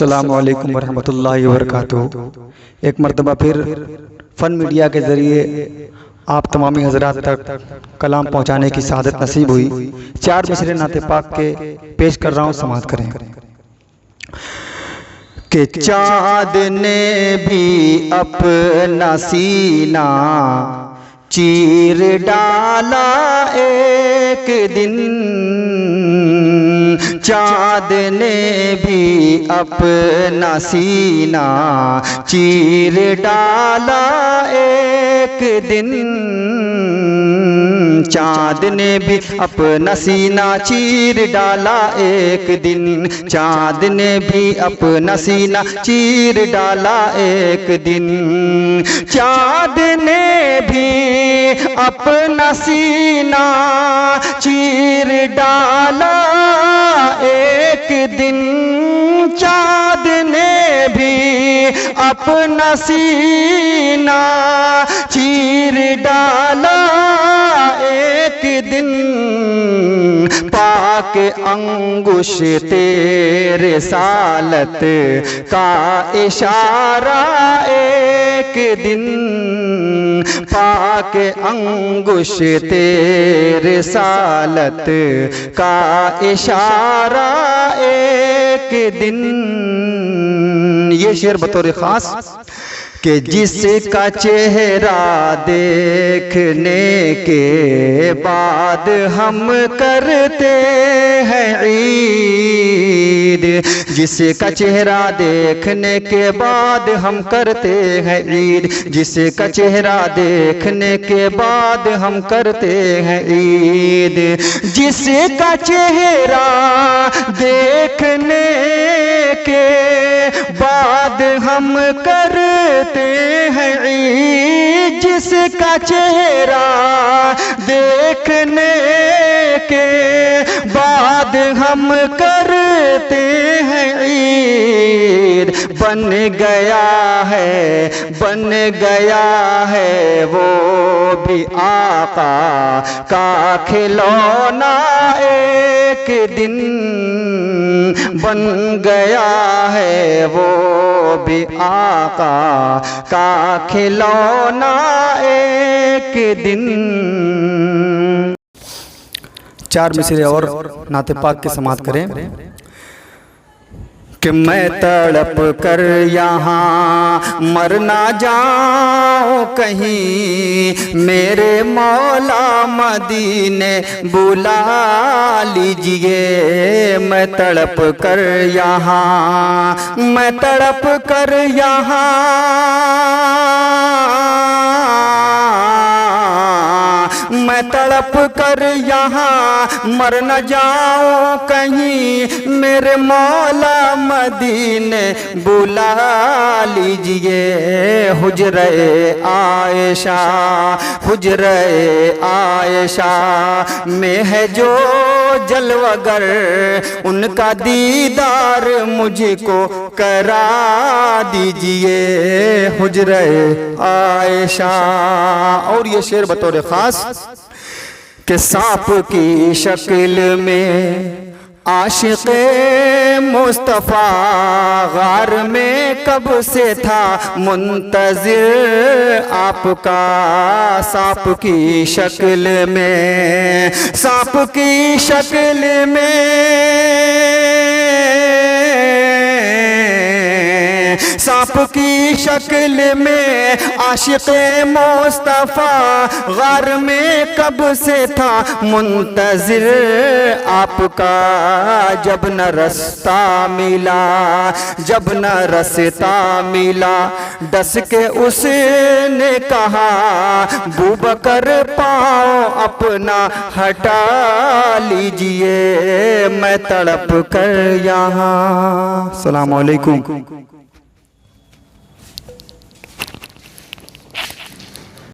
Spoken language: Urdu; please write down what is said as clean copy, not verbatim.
السلام علیکم ورحمۃ اللہ وبرکاتہ۔ ایک مرتبہ پھر فن میڈیا کے ذریعے آپ تمامی حضرات تک کلام پہنچانے کی سعادت نصیب ہوئی۔ 4 مصرے نعت پاک کے پیش کر رہا ہوں، سماعت کریں۔ کہ چاند نے بھی اپنا سینہ چیر ڈالا ایک دن، چاند نے بھی اپنا سینہ چیر ڈالا ایک دن، چاند نے بھی اپنا سینہ چیر ڈالا ایک دن، چاند نے بھی اپنا سینہ چیر ڈالا ایک دن، چاند نے بھی اپنا سینہ چیر ڈالا ایک دن، چاند نے بھی اپنا سینہ چیر ڈالا ایک دن، پاک انگشت رسالت کا اشارہ ایک دن، پاک انگشت رسالت کا اشارہ ایک دن۔ یہ شعر بطور خاص کہ جس کا چہرہ دیکھنے کے بعد ہم کرتے ہیں عید، جس کا چہرہ دیکھنے کے بعد ہم کرتے ہیں عید، جس کا چہرہ دیکھنے کے بعد ہم کرتے ہیں عید، جس کا چہرہ دیکھنے کے بعد ہم کرتے ہیں عید، جس کا چہرہ دیکھنے کے بعد ہم کرتے ہیں عید، بن گیا ہے وہ بھی آقا کا کھلونا ایک دن، بن گیا ہے وہ بھی آقا کا کھلونا ایک دن۔ 4 مصرے اور نعت پاک کی سماعت کریں۔ کہ میں تڑپ کر یہاں مر نہ جاؤں کہیں، میرے مولا مدینے بلا لیجئے، میں تڑپ کر یہاں، میں تڑپ کر یہاں، میں تڑپ کر یہاں مر نہ جاؤں کہیں، میرے مولا مدینے بلا لیجئے، حجرہ عائشہ، حجرہ عائشہ میں ہے جو جلوہ گر، ان کا دیدار مجھ کو کرا دیجئے، حجرہ عائشہ۔ اور یہ شعر بطور خاص کہ سانپ کی شکل میں عاشق مصطفیٰ غار میں کب سے تھا منتظر آپ کا، سانپ کی شکل میں، سانپ کی شکل میں، سانپ کی شکل میں عاشق مصطفیٰ غار میں کب سے تھا منتظر آپ کا، جب نہ رستہ ملا، جب نہ رستہ ملا، ڈس کے اس نے کہا بوبکر پاؤں اپنا ہٹا لیجئے، میں تڑپ کر یہاں۔ السلام علیکم۔